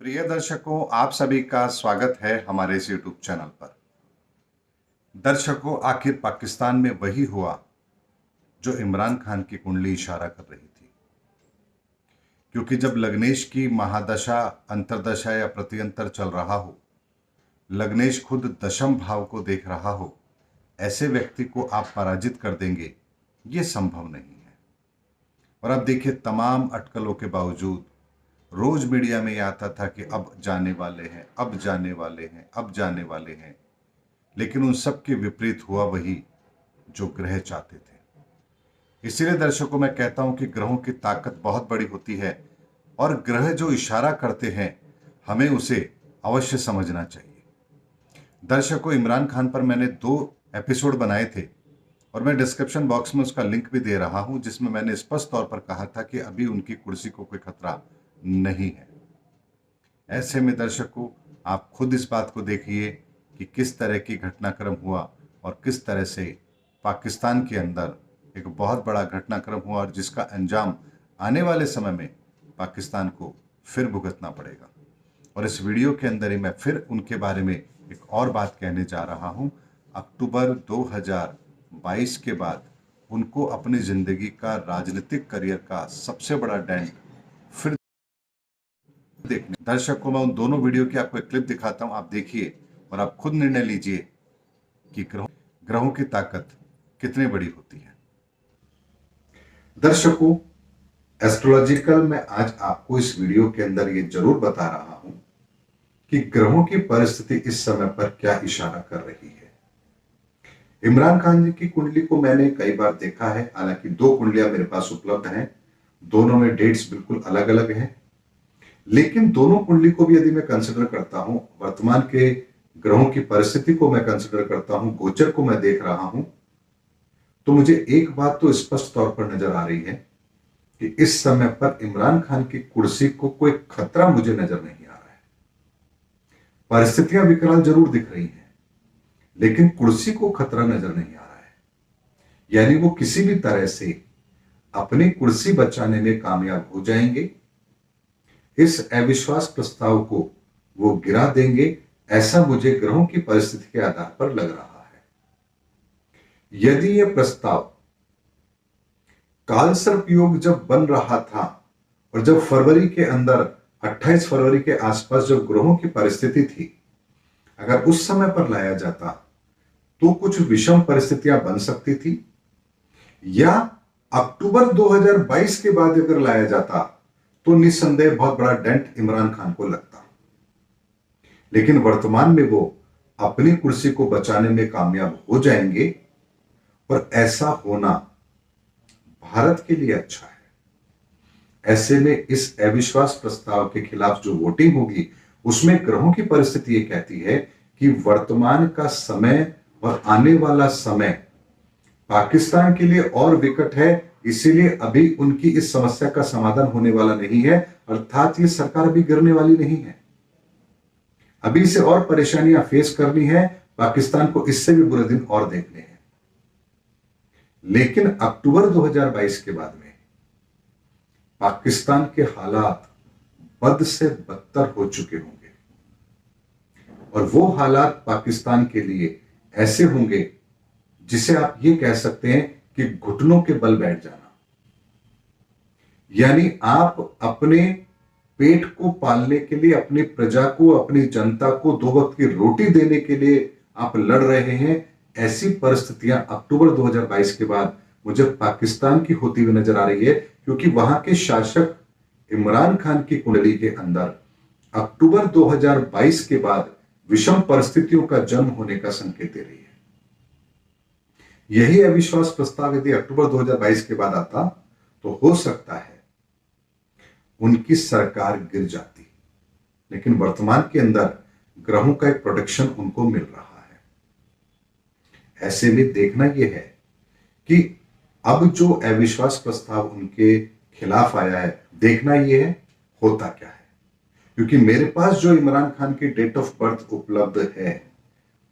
प्रिय दर्शकों, आप सभी का स्वागत है हमारे इस यूट्यूब चैनल पर। दर्शकों, आखिर पाकिस्तान में वही हुआ जो इमरान खान की कुंडली इशारा कर रही थी। क्योंकि जब लग्नेश की महादशा, अंतरदशा या प्रत्यंतर चल रहा हो, लग्नेश खुद दशम भाव को देख रहा हो, ऐसे व्यक्ति को आप पराजित कर देंगे, ये संभव नहीं है। और अब देखिए, तमाम अटकलों के बावजूद रोज मीडिया में यह आता था कि अब जाने वाले हैं, अब जाने वाले हैं, अब जाने वाले हैं। लेकिन उन सब के विपरीत हुआ वही जो ग्रह चाहते थे। इसीलिए दर्शकों, मैं कहता हूं कि ग्रहों की ताकत बहुत बड़ी होती है और ग्रह जो इशारा करते हैं, हमें उसे अवश्य समझना चाहिए। दर्शकों, इमरान खान पर मैंने 2 एपिसोड बनाए थे और मैं डिस्क्रिप्शन बॉक्स में उसका लिंक भी दे रहा हूं, जिसमें मैंने स्पष्ट तौर पर कहा था कि अभी उनकी कुर्सी को कोई खतरा नहीं है। ऐसे में दर्शकों, आप खुद इस बात को देखिए कि किस तरह की घटनाक्रम हुआ और किस तरह से पाकिस्तान के अंदर एक बहुत बड़ा घटनाक्रम हुआ और जिसका अंजाम आने वाले समय में पाकिस्तान को फिर भुगतना पड़ेगा। और इस वीडियो के अंदर ही मैं फिर उनके बारे में एक और बात कहने जा रहा हूं। अक्टूबर 2022 के बाद उनको अपनी जिंदगी का, राजनीतिक करियर का सबसे बड़ा डेंट फिर देखने। दर्शकों, मैं उन दोनों वीडियो की आपको एक क्लिप दिखाता हूं, आप देखिए और आप खुद निर्णय लीजिए कि ग्रहों की ताकत कितनी बड़ी होती है। दर्शकों, एस्ट्रोलॉजिकल में आज आपको इस वीडियो के अंदर ये जरूर बता रहा हूं कि ग्रहों की परिस्थिति इस समय पर क्या इशारा कर रही है। इमरान खान जी की कुंडली को मैंने कई बार देखा है, हालांकि 2 कुंडलियां मेरे पास उपलब्ध हैं, दोनों में डेट्स बिल्कुल अलग अलग हैं। लेकिन दोनों कुंडली को भी यदि मैं कंसिडर करता हूं, वर्तमान के ग्रहों की परिस्थिति को मैं कंसिडर करता हूं, गोचर को मैं देख रहा हूं, तो मुझे एक बात तो स्पष्ट तौर पर नजर आ रही है कि इस समय पर इमरान खान की कुर्सी को कोई खतरा मुझे नजर नहीं आ रहा है। परिस्थितियां विकराल जरूर दिख रही हैं, लेकिन कुर्सी को खतरा नजर नहीं आ रहा है। यानी वो किसी भी तरह से अपनी कुर्सी बचाने में कामयाब हो जाएंगे। इस अविश्वास प्रस्ताव को वो गिरा देंगे, ऐसा मुझे ग्रहों की परिस्थिति के आधार पर लग रहा है। यदि यह प्रस्ताव कालसर्प योग जब बन रहा था और जब फरवरी के अंदर 28 फरवरी के आसपास जब ग्रहों की परिस्थिति थी, अगर उस समय पर लाया जाता तो कुछ विषम परिस्थितियां बन सकती थी, या अक्टूबर 2022 के बाद अगर लाया जाता तो निस्संदेह बहुत बड़ा डेंट इमरान खान को लगता। लेकिन वर्तमान में वो अपनी कुर्सी को बचाने में कामयाब हो जाएंगे और ऐसा होना भारत के लिए अच्छा है। ऐसे में इस अविश्वास प्रस्ताव के खिलाफ जो वोटिंग होगी, उसमें ग्रहों की परिस्थिति ये कहती है कि वर्तमान का समय और आने वाला समय पाकिस्तान के लिए और विकट है। इसीलिए अभी उनकी इस समस्या का समाधान होने वाला नहीं है, अर्थात ये सरकार अभी गिरने वाली नहीं है। अभी से और परेशानियां फेस करनी है, पाकिस्तान को इससे भी बुरे दिन और देखने हैं। लेकिन अक्टूबर 2022 के बाद में पाकिस्तान के हालात बद से बदतर हो चुके होंगे और वो हालात पाकिस्तान के लिए ऐसे होंगे जिसे आप ये कह सकते हैं कि घुटनों के बल बैठ जाना। यानी आप अपने पेट को पालने के लिए, अपनी प्रजा को, अपनी जनता को 2 वक्त की रोटी देने के लिए आप लड़ रहे हैं। ऐसी परिस्थितियां अक्टूबर 2022 के बाद मुझे पाकिस्तान की होती हुई नजर आ रही है, क्योंकि वहां के शासक इमरान खान की कुंडली के अंदर अक्टूबर 2022 के बाद विषम परिस्थितियों का जन्म होने का संकेत दे रही है। यही अविश्वास प्रस्ताव यदि अक्टूबर 2022 के बाद आता तो हो सकता है उनकी सरकार गिर जाती। लेकिन वर्तमान के अंदर ग्रहों का एक प्रोटेक्शन उनको मिल रहा है। ऐसे में देखना यह है कि अब जो अविश्वास प्रस्ताव उनके खिलाफ आया है, देखना यह है होता क्या है। क्योंकि मेरे पास जो इमरान खान की डेट ऑफ बर्थ उपलब्ध है,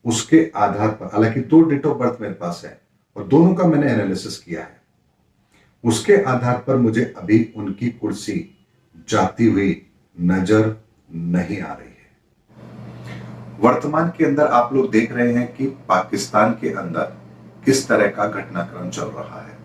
उसके आधार पर, हालांकि 2 डेट ऑफ बर्थ मेरे पास है और दोनों का मैंने एनालिसिस किया है, उसके आधार पर मुझे अभी उनकी कुर्सी जाती हुई नजर नहीं आ रही है। वर्तमान के अंदर आप लोग देख रहे हैं कि पाकिस्तान के अंदर किस तरह का घटनाक्रम चल रहा है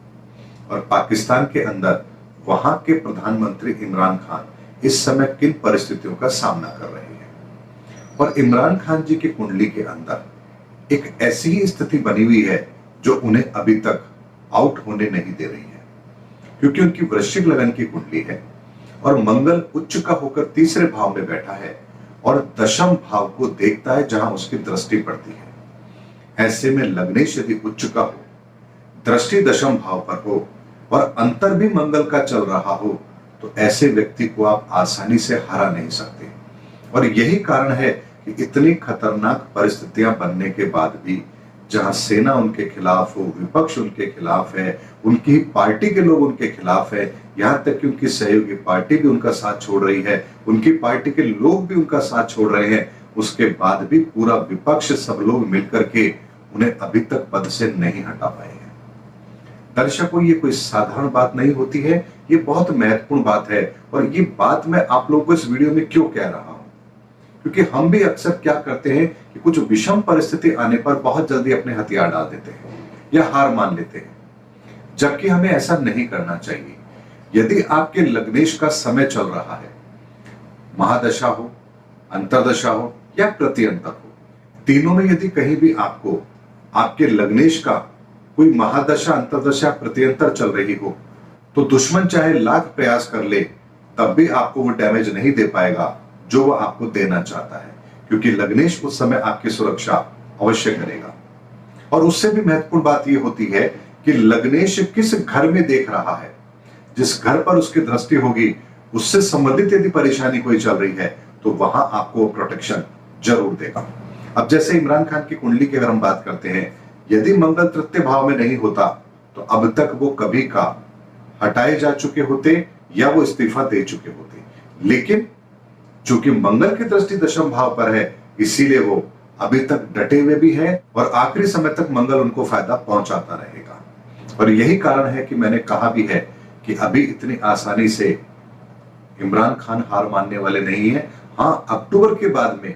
और पाकिस्तान के अंदर वहां के प्रधानमंत्री इमरान खान इस समय किन परिस्थितियों का सामना कर रहे हैं। और इमरान खान जी की कुंडली के अंदर एक ऐसी ही स्थिति बनी हुई है जो उन्हें अभी तक आउट होने नहीं दे रही है, क्योंकि उनकी वृश्चिक लगन की कुंडली है और मंगल उच्च का होकर तीसरे भाव में बैठा है और दशम भाव को देखता है जहां उसकी दृष्टि पड़ती है। ऐसे में लग्नेश यदि उच्च का हो, दृष्टि दशम भाव पर हो और अंतर भी मंगल का चल रहा हो तो ऐसे व्यक्ति को आप आसानी से हरा नहीं सकते। और यही कारण है कि इतनी खतरनाक परिस्थितियां बनने के बाद भी जहां सेना उनके खिलाफ हो, विपक्ष उनके खिलाफ है, उनकी पार्टी के लोग उनके खिलाफ है, यहां तक कि उनकी सहयोगी पार्टी भी उनका साथ छोड़ रही है, उनकी पार्टी के लोग भी उनका साथ छोड़ रहे हैं, उसके बाद भी पूरा विपक्ष सब लोग मिलकर के उन्हें अभी तक पद से नहीं हटा पाए हैं। दर्शकों, ये कोई साधारण बात नहीं होती है, ये बहुत महत्वपूर्ण बात है। और ये बात मैं आप लोगों को इस वीडियो में क्यों कह रहा हूं, क्योंकि हम भी अक्सर क्या करते हैं कि कुछ विषम परिस्थिति आने पर बहुत जल्दी अपने हथियार डाल देते हैं या हार मान लेते हैं, जबकि हमें ऐसा नहीं करना चाहिए। यदि आपके लग्नेश का समय चल रहा है, महादशा हो, अंतरदशा हो या प्रत्यंतर हो, तीनों में यदि कहीं भी आपको आपके लग्नेश का कोई महादशा, अंतरदशा, प्रत्यंतर चल रही हो तो दुश्मन चाहे लाख प्रयास कर ले तब भी आपको वो डैमेज नहीं दे पाएगा जो वह आपको देना चाहता है, क्योंकि लग्नेश उस समय आपकी सुरक्षा अवश्य करेगा। और उससे भी महत्वपूर्ण बात यह होती है कि लग्नेश किस घर में देख रहा है, जिस घर पर उसकी दृष्टि होगी उससे संबंधित यदि परेशानी कोई चल रही है तो वहां आपको प्रोटेक्शन जरूर देगा। अब जैसे इमरान खान की कुंडली की अगर हम बात करते हैं, यदि मंगल तृतीय भाव में नहीं होता तो अब तक वो कभी का हटाए जा चुके होते या वो इस्तीफा दे चुके होते, लेकिन चूंकि मंगल की दृष्टि दशम भाव पर है इसीलिए वो अभी तक डटे हुए भी हैं और आखिरी समय तक मंगल उनको फायदा पहुंचाता रहेगा। और यही कारण है कि मैंने कहा भी है कि अभी इतनी आसानी से इमरान खान हार मानने वाले नहीं है। हां, अक्टूबर के बाद में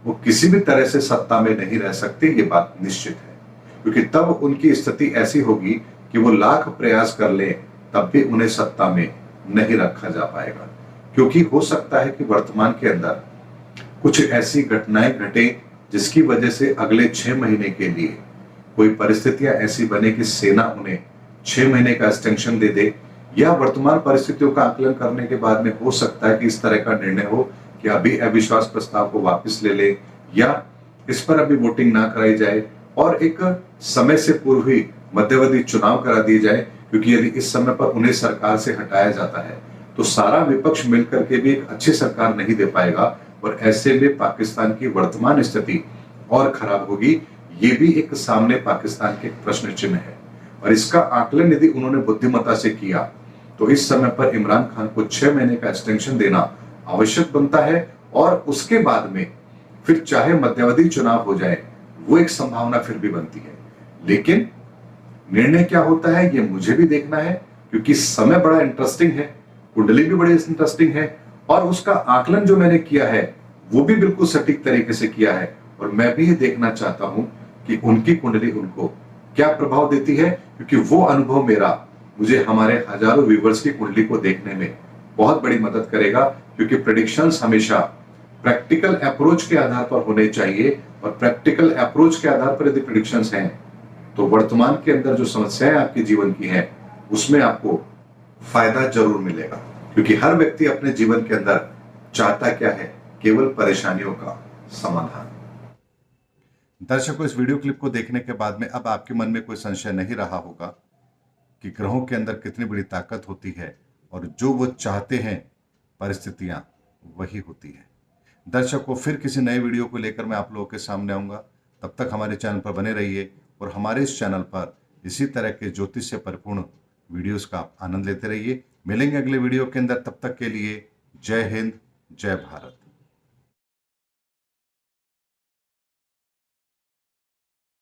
वो किसी भी तरह से सत्ता में नहीं रह सकते, ये बात निश्चित है, क्योंकि तब उनकी स्थिति ऐसी होगी कि वो लाख प्रयास कर ले तब भी उन्हें सत्ता में नहीं रखा जा पाएगा। क्योंकि हो सकता है कि वर्तमान के अंदर कुछ ऐसी घटनाएं घटे जिसकी वजह से अगले 6 महीने के लिए कोई परिस्थितियां ऐसी बने कि सेना उन्हें 6 महीने का एक्सटेंशन दे दे, या वर्तमान परिस्थितियों का आकलन करने के बाद में हो सकता है कि इस तरह का निर्णय हो कि अभी अविश्वास प्रस्ताव को वापस ले ले या इस पर अभी वोटिंग ना कराई जाए और एक समय से पूर्व ही मध्यावधि चुनाव करा दिए जाए, क्योंकि यदि इस समय पर उन्हें सरकार से हटाया जाता है तो सारा विपक्ष मिलकर के भी एक अच्छी सरकार नहीं दे पाएगा और ऐसे में पाकिस्तान की वर्तमान स्थिति और खराब होगी। ये भी एक सामने पाकिस्तान के प्रश्न चिन्ह है और इसका आकलन यदि उन्होंने बुद्धिमत्ता से किया तो इस समय पर इमरान खान को 6 महीने का एक्सटेंशन देना आवश्यक बनता है और उसके बाद में फिर चाहे मध्यावधि चुनाव हो जाए वो एक संभावना फिर भी बनती है। लेकिन निर्णय क्या होता है ये मुझे भी देखना है, क्योंकि समय बड़ा इंटरेस्टिंग है, कुंडली भी बड़ी इंटरेस्टिंग है और उसका आकलन जो मैंने किया है वो भी बिल्कुल सटीक तरीके से किया है। और मैं भी ये देखना चाहता हूं कि उनकी कुंडली उनको क्या प्रभाव देती है, क्योंकि वो अनुभव मेरा मुझे हमारे हजारों व्यूवर्स की कुंडली को देखने में बहुत बड़ी मदद करेगा, क्योंकि प्रेडिक्शंस हमेशा प्रैक्टिकल अप्रोच के आधार पर होने चाहिए और प्रैक्टिकल अप्रोच के आधार पर यदि प्रेडिक्शंस हैं तो वर्तमान के अंदर जो समस्याएं आपके जीवन की हैं उसमें आपको फायदा जरूर मिलेगा, क्योंकि हर व्यक्ति अपने जीवन के अंदर चाहता क्या है, केवल परेशानियों का समाधान। दर्शकों, इस वीडियो क्लिप को देखने के बाद में अब आपके मन में कोई संशय नहीं रहा होगा कि ग्रहों के अंदर कितनी बड़ी ताकत होती है और जो वो चाहते हैं परिस्थितियां वही होती है। दर्शकों, फिर किसी नए वीडियो को लेकर मैं आप लोगों के सामने आऊंगा। तब तक हमारे चैनल पर बने रहिए और हमारे इस चैनल पर इसी तरह के ज्योतिष से परिपूर्ण वीडियोस का आप आनंद लेते रहिए। मिलेंगे अगले वीडियो के अंदर, तब तक के लिए जय हिंद, जय भारत।